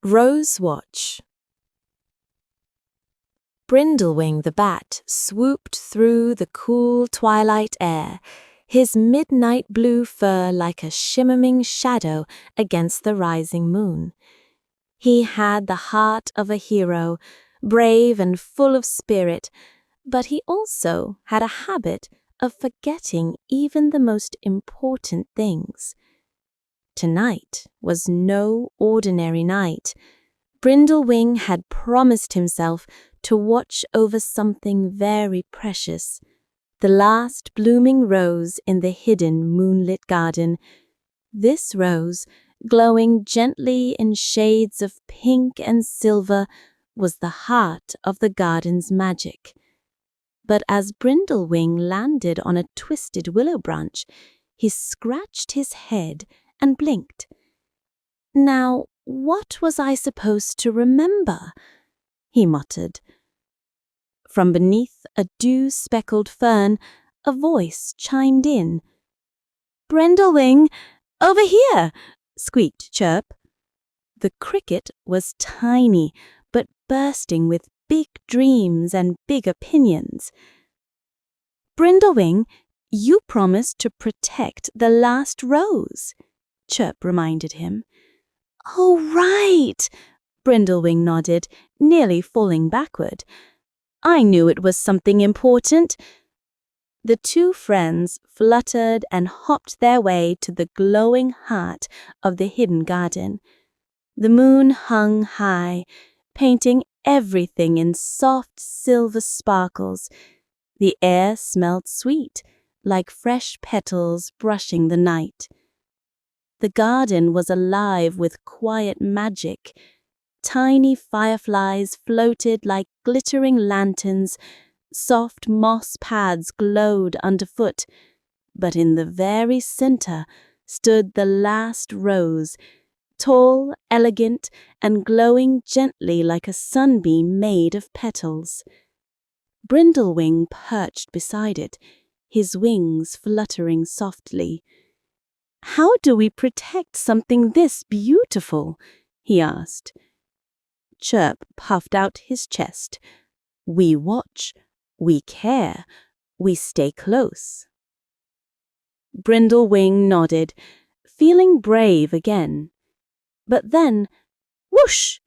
Rosewatch. Brindlewing the bat swooped through the cool twilight air, his midnight blue fur like a shimmering shadow against the rising moon. He had the heart of a hero, brave and full of spirit, but he also had a habit of forgetting even the most important things. Tonight was no ordinary night. Brindlewing had promised himself to watch over something very precious, the last blooming rose in the hidden moonlit garden. This rose, glowing gently in shades of pink and silver, was the heart of the garden's magic. But as Brindlewing landed on a twisted willow branch, he scratched his head and blinked. "Now, what was I supposed to remember?" he muttered. From beneath a dew-speckled fern, a voice chimed in. "Brindlewing, over here!" squeaked Chirp. The cricket was tiny, but bursting with big dreams and big opinions. "Brindlewing, you promised to protect the last rose," Chirp reminded him. "Oh, right!" Brindlewing nodded, nearly falling backward. "I knew it was something important." The two friends fluttered and hopped their way to the glowing heart of the hidden garden. The moon hung high, painting everything in soft silver sparkles. The air smelled sweet, like fresh petals brushing the night. The garden was alive with quiet magic. Tiny fireflies floated like glittering lanterns, soft moss pads glowed underfoot, but in the very center stood the last rose, tall, elegant, and glowing gently like a sunbeam made of petals. Brindlewing perched beside it, his wings fluttering softly. "How do we protect something this beautiful?" he asked. Chirp puffed out his chest. "We watch, we care, we stay close." Brindlewing nodded, feeling brave again. But then, whoosh!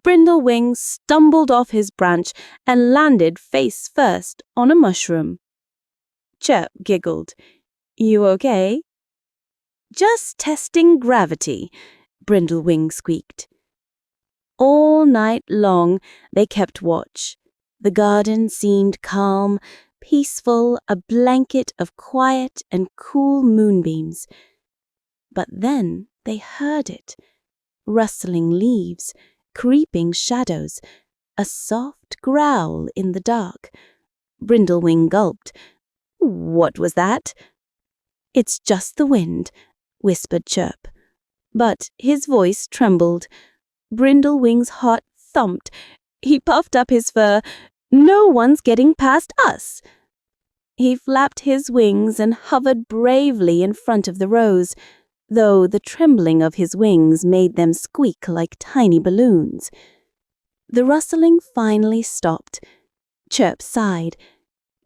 Brindlewing stumbled off his branch and landed face first on a mushroom. Chirp giggled. "You okay?" "Just testing gravity," Brindlewing squeaked. All night long they kept watch. The garden seemed calm, peaceful, a blanket of quiet and cool moonbeams. But then they heard it, rustling leaves, creeping shadows, a soft growl in the dark. Brindlewing gulped. "What was that?" "It's just the wind," whispered Chirp. But his voice trembled. Brindlewing's heart thumped. He puffed up his fur. "No one's getting past us!" He flapped his wings and hovered bravely in front of the rose, though the trembling of his wings made them squeak like tiny balloons. The rustling finally stopped. Chirp sighed.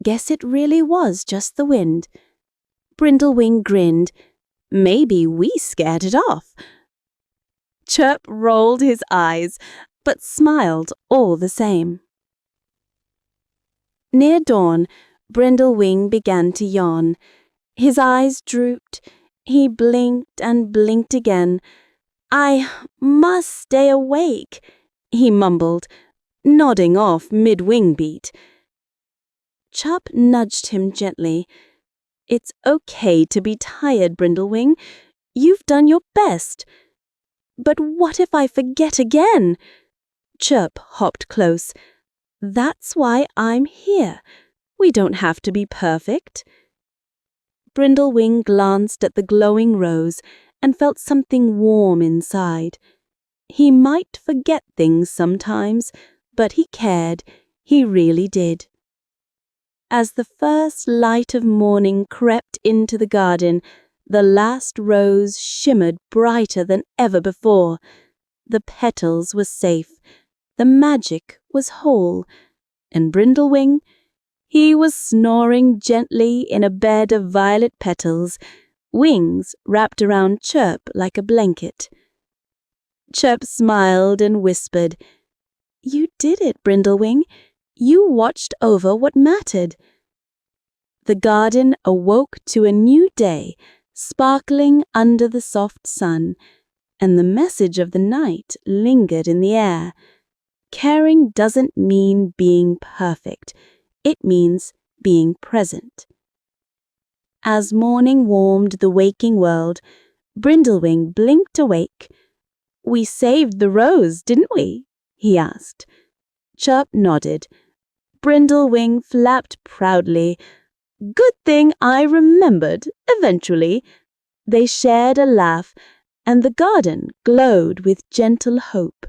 Guess it really was just the wind. Brindlewing grinned. "Maybe we scared it off." Chirp rolled his eyes, but smiled all the same. Near dawn, Brindlewing began to yawn. His eyes drooped. He blinked and blinked again. "I must stay awake," he mumbled, nodding off mid-wing beat. Chirp nudged him gently. "It's okay to be tired, Brindlewing. You've done your best." "But what if I forget again?" Chirp hopped close. "That's why I'm here. We don't have to be perfect." Brindlewing glanced at the glowing rose and felt something warm inside. He might forget things sometimes, but he cared. He really did. As the first light of morning crept into the garden, the last rose shimmered brighter than ever before. The petals were safe, the magic was whole, and Brindlewing, he was snoring gently in a bed of violet petals, wings wrapped around Chirp like a blanket. Chirp smiled and whispered, "You did it, Brindlewing. You watched over what mattered." The garden awoke to a new day, sparkling under the soft sun, and the message of the night lingered in the air. Caring doesn't mean being perfect. It means being present. As morning warmed the waking world, Brindlewing blinked awake. "We saved the rose, didn't we?" he asked. Chirp nodded. Brindlewing flapped proudly. "Good thing I remembered, eventually." They shared a laugh, and the garden glowed with gentle hope.